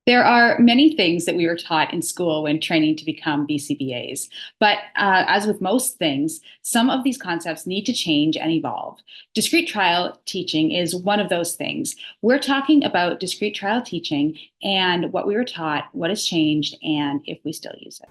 There are many things that we were taught in school when training to become BCBAs, but as with most things, some of these concepts need to change and evolve. Discrete trial teaching is one of those things. We're talking about discrete trial teaching and what we were taught, what has changed, and if we still use it.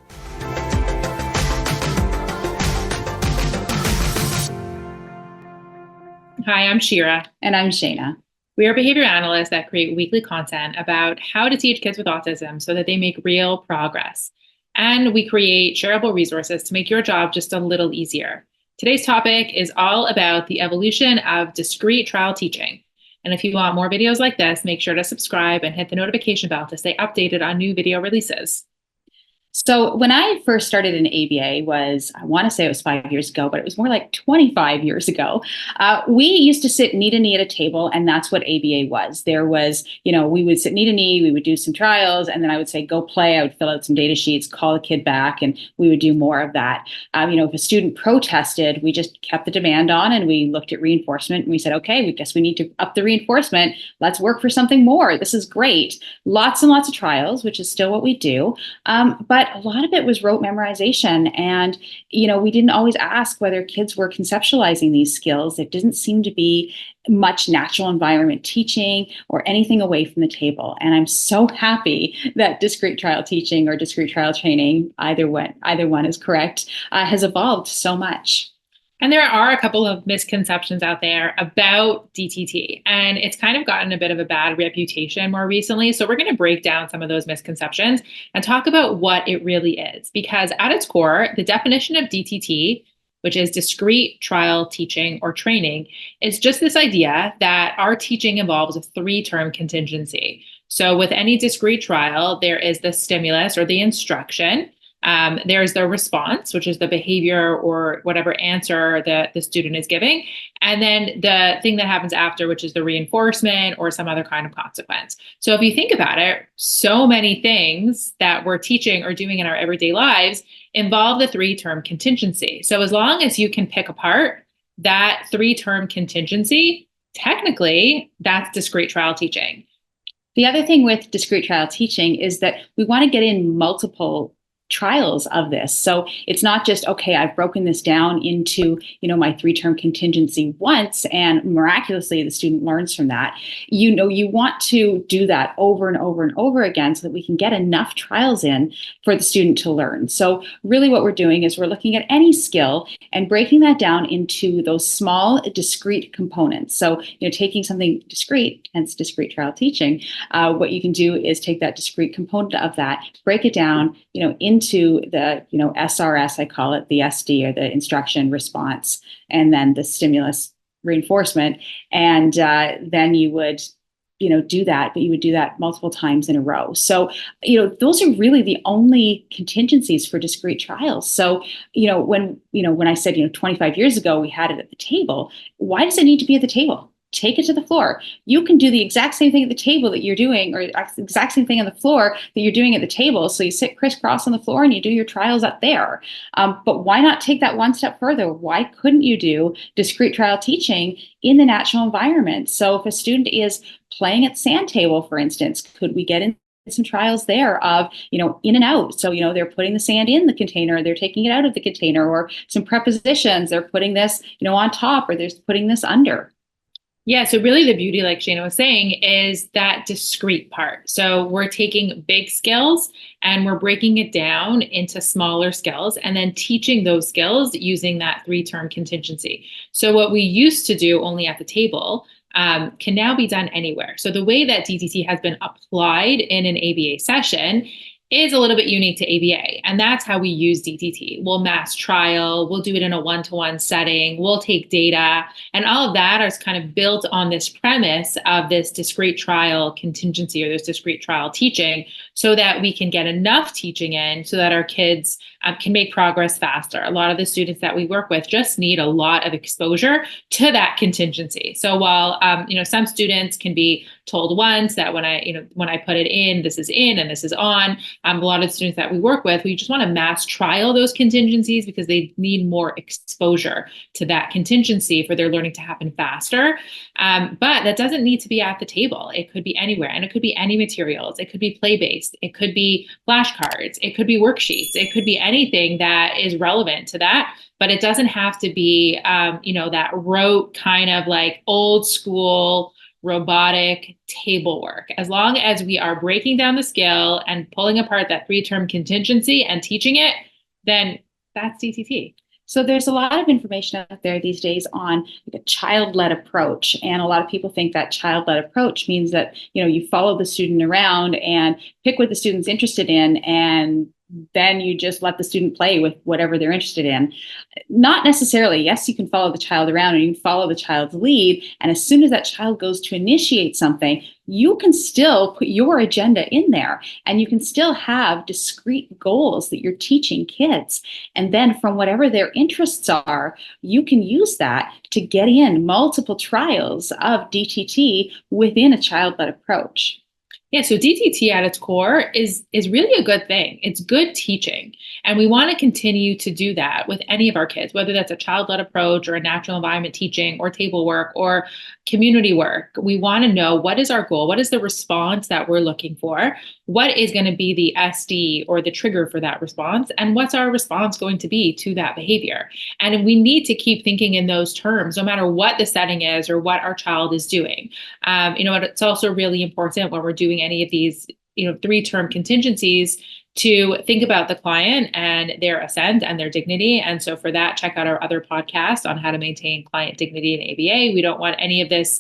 Hi, I'm Shira. And I'm Shayna. We are behavior analysts that create weekly content about how to teach kids with autism so that they make real progress. And we create shareable resources to make your job just a little easier. Today's topic is all about the evolution of discrete trial teaching. And if you want more videos like this, make sure to subscribe and hit the notification bell to stay updated on new video releases. So when I first started in ABA I want to say it was 5 years ago, but it was more like 25 years ago. We used to sit knee to knee at a table, and that's what ABA was. There was, we would sit knee to knee, we would do some trials, and then I would say, go play. I would fill out some data sheets, call the kid back, and we would do more of that. If a student protested, we just kept the demand on and we looked at reinforcement and we said, okay, we guess we need to up the reinforcement. Let's work for something more. This is great. Lots and lots of trials, which is still what we do. But a lot of it was rote memorization. And, we didn't always ask whether kids were conceptualizing these skills. There didn't seem to be much natural environment teaching or anything away from the table. And I'm so happy that discrete trial teaching or discrete trial training, either one is correct, has evolved so much. And there are a couple of misconceptions out there about DTT, and it's kind of gotten a bit of a bad reputation more recently. So we're going to break down some of those misconceptions and talk about what it really is. Because at its core, the definition of DTT, which is discrete trial teaching or training, is just this idea that our teaching involves a three-term contingency. So with any discrete trial, there is the stimulus or the instruction. There's the response, which is the behavior or whatever answer that the student is giving. And then the thing that happens after, which is the reinforcement or some other kind of consequence. So if you think about it, so many things that we're teaching or doing in our everyday lives involve the three-term contingency. So as long as you can pick apart that three-term contingency, technically, that's discrete trial teaching. The other thing with discrete trial teaching is that we want to get in multiple trials of this. So it's not just, okay, I've broken this down into, my three-term contingency once, and miraculously the student learns from that. You want to do that over and over and over again so that we can get enough trials in for the student to learn. So really what we're doing is we're looking at any skill and breaking that down into those small, discrete components. So, taking something discrete, hence discrete trial teaching, what you can do is take that discrete component of that, break it down, into the, SRS, I call it the SD, or the instruction response, and then the stimulus reinforcement. And then you would, do that, but you would do that multiple times in a row. So, those are really the only contingencies for discrete trials. So, when I said, 25 years ago, we had it at the table, why does it need to be at the table? Take it to the floor. You can do the exact same thing at the table that you're doing, or the exact same thing on the floor that you're doing at the table. So you sit crisscross on the floor and you do your trials up there. But why not take that one step further? Why couldn't you do discrete trial teaching in the natural environment? So if a student is playing at the sand table, for instance, could we get in some trials there of, in and out? So, they're putting the sand in the container, they're taking it out of the container, or some prepositions, they're putting this, on top, or they're putting this under. Yeah, so really the beauty, like Shana was saying, is that discrete part. So we're taking big skills and we're breaking it down into smaller skills and then teaching those skills using that three-term contingency. So what we used to do only at the table can now be done anywhere. So the way that DTT has been applied in an ABA session is a little bit unique to ABA. And that's how we use DTT. We'll mass trial, we'll do it in a one-to-one setting, we'll take data, and all of that is kind of built on this premise of this discrete trial contingency or this discrete trial teaching so that we can get enough teaching in so that our kids can make progress faster. A lot of the students that we work with just need a lot of exposure to that contingency. So while some students can be told once that when I put it in, this is in and this is on. A lot of the students that we work with, we just want to mass trial those contingencies because they need more exposure to that contingency for their learning to happen faster. But that doesn't need to be at the table. It could be anywhere, and it could be any materials. It could be play-based. It could be flashcards. It could be worksheets. It could be anything that is relevant to that. But it doesn't have to be, that rote kind of like old school robotic table work. As long as we are breaking down the skill and pulling apart that three-term contingency and teaching it, then that's DTT. So there's a lot of information out there these days on like a child-led approach. And a lot of people think that child-led approach means that, you follow the student around and pick what the student's interested in, and then you just let the student play with whatever they're interested in. Not necessarily. Yes, you can follow the child around and you can follow the child's lead. And as soon as that child goes to initiate something, you can still put your agenda in there, and you can still have discrete goals that you're teaching kids. And then from whatever their interests are, you can use that to get in multiple trials of DTT within a child-led approach. Yeah, so DTT at its core is really a good thing. It's good teaching. And we want to continue to do that with any of our kids, whether that's a child-led approach or a natural environment teaching or table work or community work. We want to know, what is our goal? What is the response that we're looking for? What is going to be the SD or the trigger for that response? And what's our response going to be to that behavior? And we need to keep thinking in those terms, no matter what the setting is or what our child is doing. It's also really important when we're doing any of these, three-term contingencies to think about the client and their assent and their dignity. And so for that, check out our other podcast on how to maintain client dignity in ABA. We don't want any of this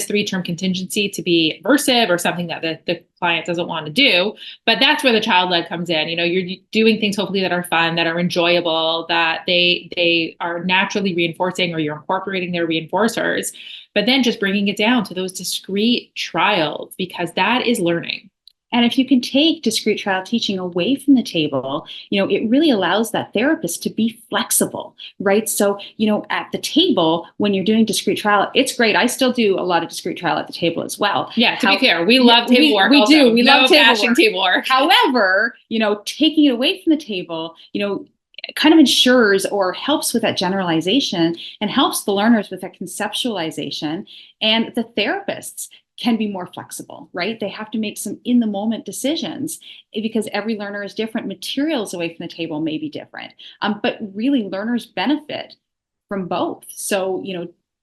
three-term contingency to be aversive or something that the client doesn't want to do. But that's where the child-led comes in. You're doing things hopefully that are fun, that are enjoyable, that they are naturally reinforcing, or you're incorporating their reinforcers, but then just bringing it down to those discrete trials, because that is learning. And if you can take discrete trial teaching away from the table, it really allows that therapist to be flexible, right? So, at the table, when you're doing discrete trial, it's great. I still do a lot of discrete trial at the table as well. Yeah, to be clear, we love table work. We do. We love table work. However, taking it away from the table, kind of ensures or helps with that generalization and helps the learners with that conceptualization, and the therapists can be more flexible, right? They have to make some in the moment decisions because every learner is different. Materials away from the table may be different, but really learners benefit from both. So,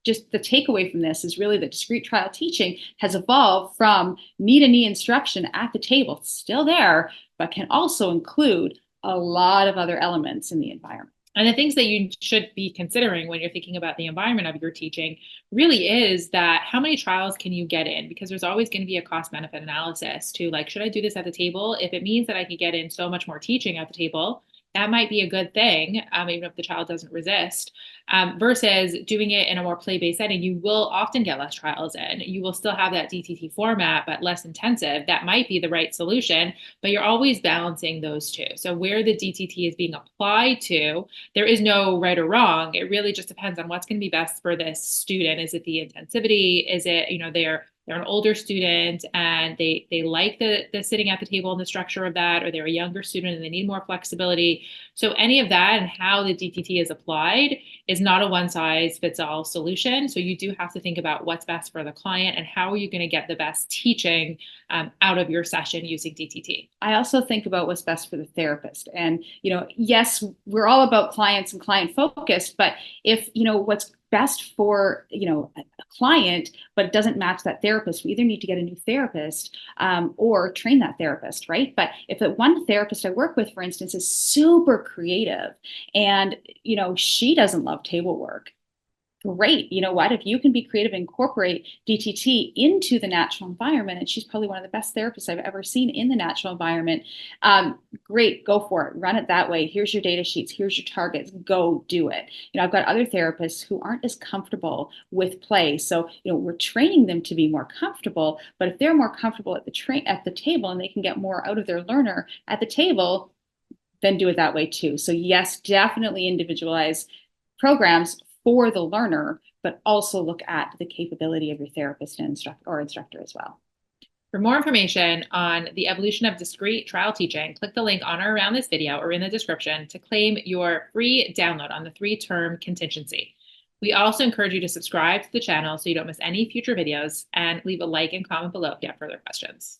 just the takeaway from this is really that discrete trial teaching has evolved from knee-to-knee instruction at the table, still there, but can also include a lot of other elements in the environment. And the things that you should be considering when you're thinking about the environment of your teaching really is that how many trials can you get in? Because there's always going to be a cost benefit analysis to, like, should I do this at the table? If it means that I could get in so much more teaching at the table, that might be a good thing, even if the child doesn't resist, versus doing it in a more play-based setting. You will often get less trials in. You will still have that DTT format, but less intensive. That might be the right solution, but you're always balancing those two. So where the DTT is being applied to, there is no right or wrong. It really just depends on what's going to be best for this student. Is it the intensivity? Is it, they're an older student and they like the sitting at the table and the structure of that, or they're a younger student and they need more flexibility. So any of that and how the DTT is applied is not a one size fits all solution. So you do have to think about what's best for the client and how are you going to get the best teaching out of your session using DTT. I also think about what's best for the therapist. And, yes, we're all about clients and client focused, but if, what's best for, a client, but it doesn't match that therapist, we either need to get a new therapist or train that therapist, right? But if the one therapist I work with, for instance, is super creative and, she doesn't love table work, great. You know what? If you can be creative and incorporate DTT into the natural environment, and she's probably one of the best therapists I've ever seen in the natural environment, great, go for it. Run it that way. Here's your data sheets. Here's your targets. Go do it. You know, I've got other therapists who aren't as comfortable with play. So, you know, we're training them to be more comfortable, but if they're more comfortable at the table and they can get more out of their learner at the table, then do it that way too. So yes, definitely individualize programs for the learner, but also look at the capability of your therapist and instructor as well. For more information on the evolution of discrete trial teaching, click the link on or around this video or in the description to claim your free download on the 3-term contingency. We also encourage you to subscribe to the channel so you don't miss any future videos, and leave a like and comment below if you have further questions.